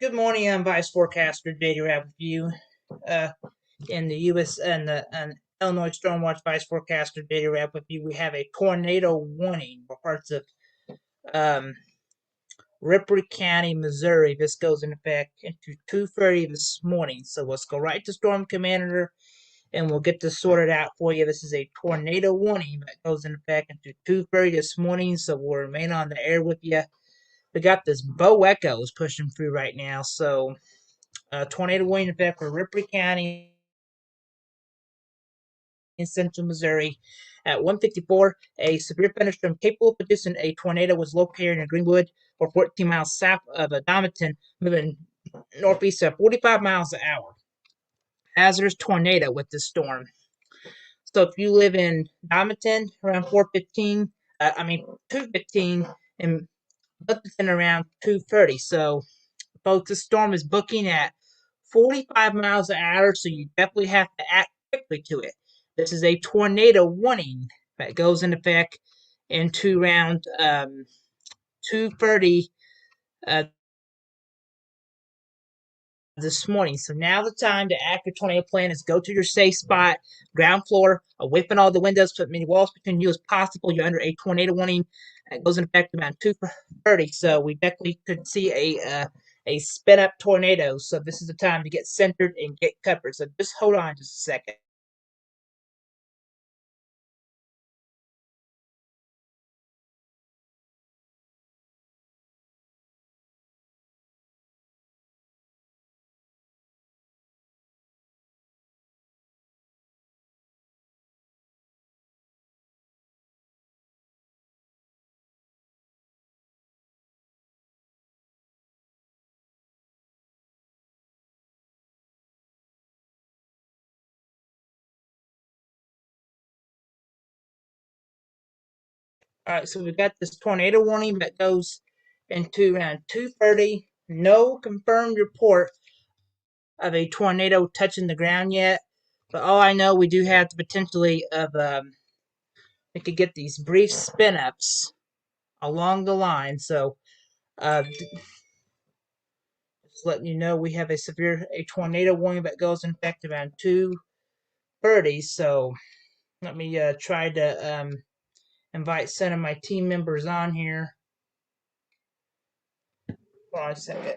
Good morning. I'm Vice Forecaster Data Wrap with you. Uh, in the U.S. and the Illinois Stormwatch Vice Forecaster Data Wrap with you. We have a tornado warning for parts of um, Ripley County, Missouri. This goes into effect into 2:30 this morning. So let's go right to Storm Commander, and we'll get this sorted out for you. This is a tornado warning that goes into effect into 2:30 this morning. So we'll remain on the air with you. We got this Bo Echoes pushing through right now. So tornado warning in effect for Ripley County in central Missouri. At 1:54, a severe thunderstorm capable of producing a tornado was located in Greenwood, or 14 miles south of Domiton, moving northeast at 45 miles an hour. Hazardous tornado with this storm. So if you live in Domiton around 2:15, and Littleton around 2:30. So both the storm is booking at 45 miles an hour, so you definitely have to act quickly to it. This is a tornado warning that goes into effect into around 2:30 uh, this morning. So now the time to act your tornado plan is go to your safe spot, ground floor, away from all the windows, put as many walls between you as possible. You're under a tornado warning that goes into effect around 2:30. So we definitely could see a spin up tornado. So this is the time to get centered and get covered. So just hold on just a second. All right, so we've got this tornado warning that goes into around 2:30. No confirmed report of a tornado touching the ground yet, but all I know we do have the potentially of we could get these brief spin ups along the line. So just letting you know we have a tornado warning that goes in effect around 2:30. So let me try to invite some of my team members on here. Hold on a second.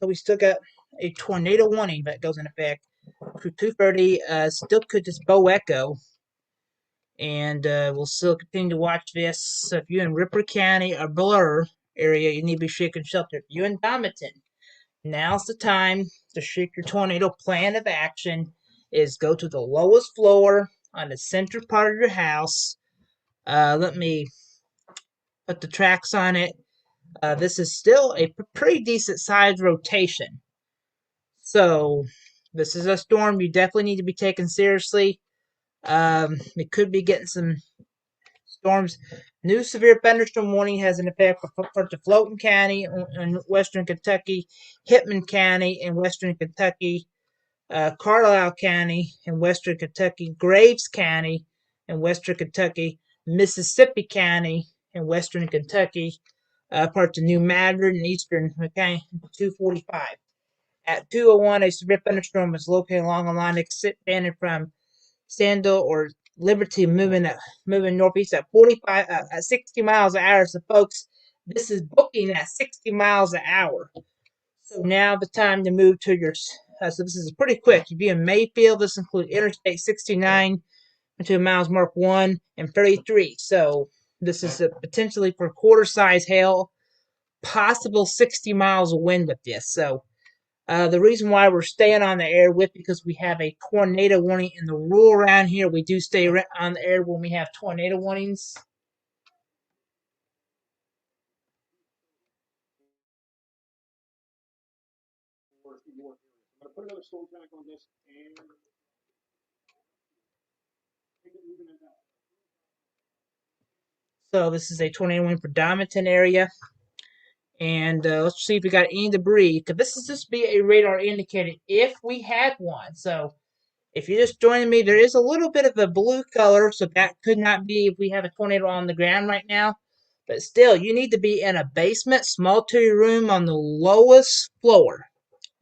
So we still got a tornado warning that goes in effect for 2:30. Still could just bow echo, and we'll still continue to watch this. So if you're in Ripper County or Blur area, you need to be shaking shelter. If you're in Domiton, now's the time to shake your tornado plan of action. Is go to the lowest floor on the center part of your house. Let me put the tracks on it. This is still a pretty decent sized rotation. So this is a storm you definitely need to be taken seriously. We could be getting some storms. New severe thunderstorm warning has an effect for parts of Floating County in western Kentucky, Hitman County in western Kentucky, Carlisle County in western Kentucky, Graves County in western Kentucky, Mississippi County in western Kentucky, parts of New Madrid and eastern McCain, 245. At 2:01, a severe thunderstorm is located along a line extending from Sandal or Liberty moving northeast at 60 miles an hour. So, folks, this is booking at 60 miles an hour. So now the time to move to your. So this is pretty quick. You'd be in Mayfield. This includes Interstate 69 to miles mark 1 and 33. So this is potentially for quarter-size hail, possible 60 miles of wind with this. So the reason why we're staying on the air with because we have a tornado warning. In the rule around here, we do stay on the air when we have tornado warnings. I'm going to put another storm track on this and take it moving it out. So this is a tornado warning for Darlington area. And let's see if we got any debris. Because this is just be a radar indicator if we had one. So if you're just joining me, there is a little bit of a blue color. So that could not be if we have a tornado on the ground right now. But still, you need to be in a basement, small two-room on the lowest floor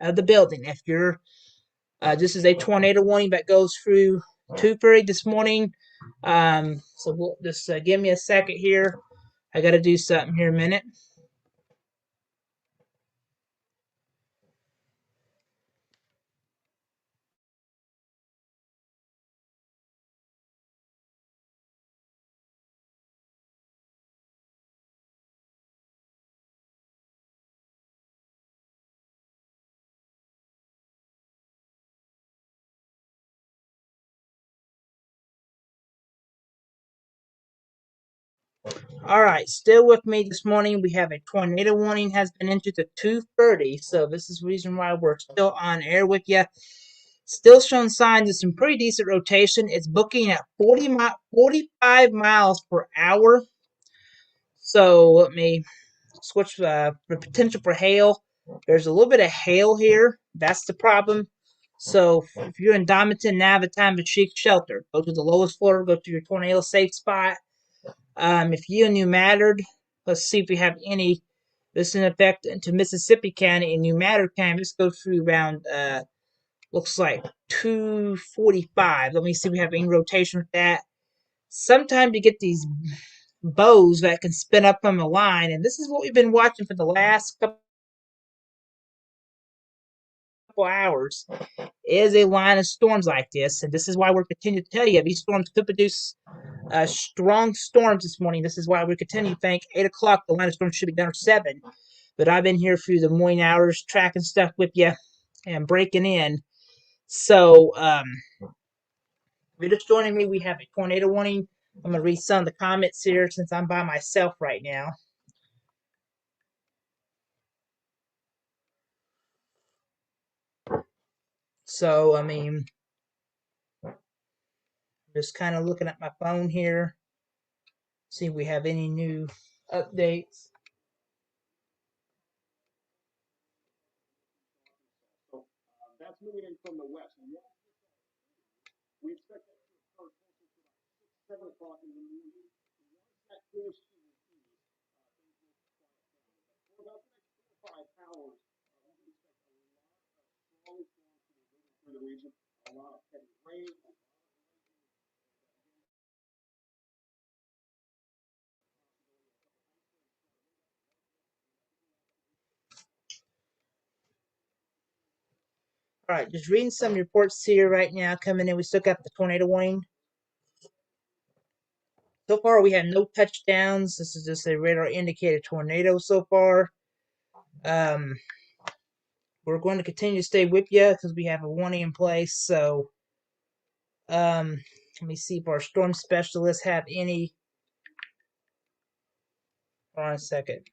of the building. If you're, this is a tornado warning that goes through 2:30 this morning. So we'll just give me a second here. I got to do something here a minute. All right, still with me this morning. We have a tornado warning has been entered to 2:30, so this is the reason why we're still on air with you. Still showing signs of some pretty decent rotation. It's booking at 45 miles per hour. So let me switch the potential for hail. There's a little bit of hail here. That's the problem. So if you're in Darlington, now the time to seek shelter. Go to the lowest floor. Go to your tornado safe spot. If you and New Matter, let's see if we have any. This in effect into Mississippi County and New Matter County. This goes through around looks like 2:45. Let me see if we have any rotation with that. Sometimes you get these bows that can spin up from the line, and this is what we've been watching for the last couple hours. Is a line of storms like this, and this is why we're continuing to tell you these storms could produce strong storms this morning. This is why we continue to think 8 o'clock the line of storms should be done at 7. But I've been here through the morning hours tracking stuff with you and breaking in. So if you're just joining me, we have a tornado warning. I'm going to read some of the comments here since I'm by myself right now. So, I mean, just kind of looking at my phone here, see if we have any new updates. So, that's moving in from the west. We expect that to occur closer to 7 o'clock in the morning. Once that clears to the east, things will quiet down. But for about the next 4 to 5 hours, we expect a lot of strong storms to be moving through the region. A lot of heavy rain. All right, just reading some reports here right now coming in. We still got the tornado warning. So far, we have no touchdowns. This is just a radar indicated tornado so far. We're going to continue to stay with you because we have a warning in place. So, let me see if our storm specialists have any. Hold on a second.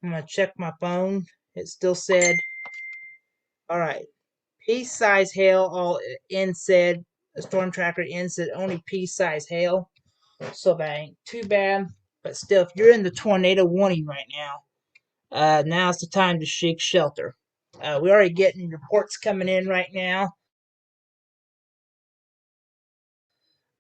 I'm going to check my phone. It still said, all right, pea-size hail, all in said, the storm tracker in said only pea-size hail. So that ain't too bad. But still, if you're in the tornado warning right now, now's the time to seek shelter. We're already getting reports coming in right now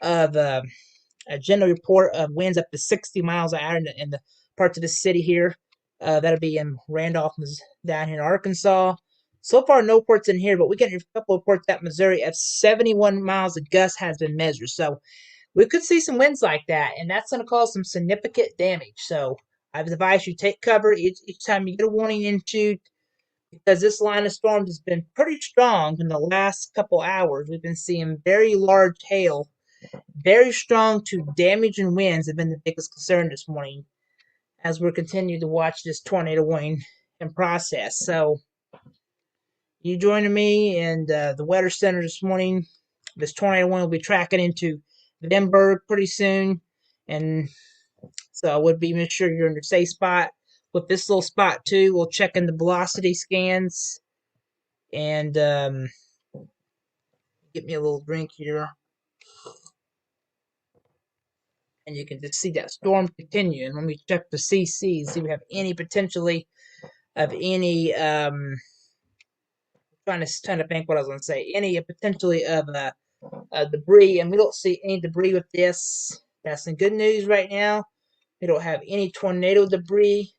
of a general report of winds up to 60 miles an hour in the parts of the city here. That'll be in Randolph, down here in Arkansas. So far, no reports in here, but we get a couple of reports out Missouri of 71 miles a gust has been measured. So we could see some winds like that, and that's going to cause some significant damage. So I would advise you take cover each time you get a warning issued, because this line of storms has been pretty strong in the last couple hours. We've been seeing very large hail, very strong to damaging winds have been the biggest concern this morning as we're continuing to watch this tornado warning in process. So you joining me and the Weather Center this morning. This tornado warning will be tracking into Edinburgh pretty soon, and so I would be make sure you're in your safe spot. With this little spot too, we'll check in the velocity scans and get me a little drink here. And you can just see that storm continuing. When we check the CCs, see if we have any potentially of any trying to think what I was going to say, any potentially of debris, and we don't see any debris with this. That's some good news right now. We don't have any tornado debris,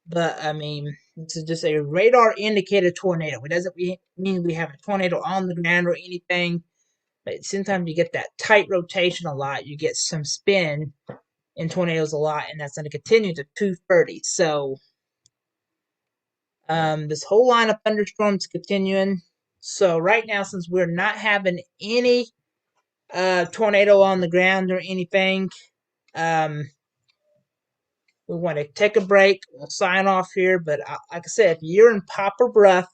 but I mean, this is just a radar indicated tornado. It doesn't mean we have a tornado on the ground or anything, but sometimes you get that tight rotation a lot. You get some spin in tornadoes a lot, and that's going to continue to 230. So this whole line of thunderstorms continuing. So right now, since we're not having any tornado on the ground or anything, we want to take a break. We'll sign off here. But like I said, if you're in Poplar Bluff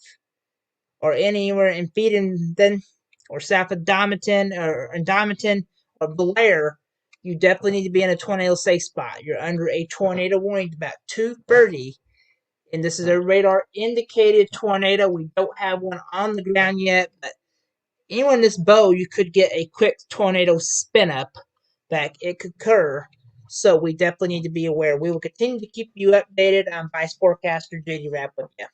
or anywhere in Feedington or south of Diamondton or Blair, you definitely need to be in a tornado safe spot. You're under a tornado warning about 2:30. And this is a radar indicated tornado. We don't have one on the ground yet, but anywhere in this bow, you could get a quick tornado spin up that it could occur. So we definitely need to be aware. We will continue to keep you updated. I'm Vice Forecaster JD Rapp with you.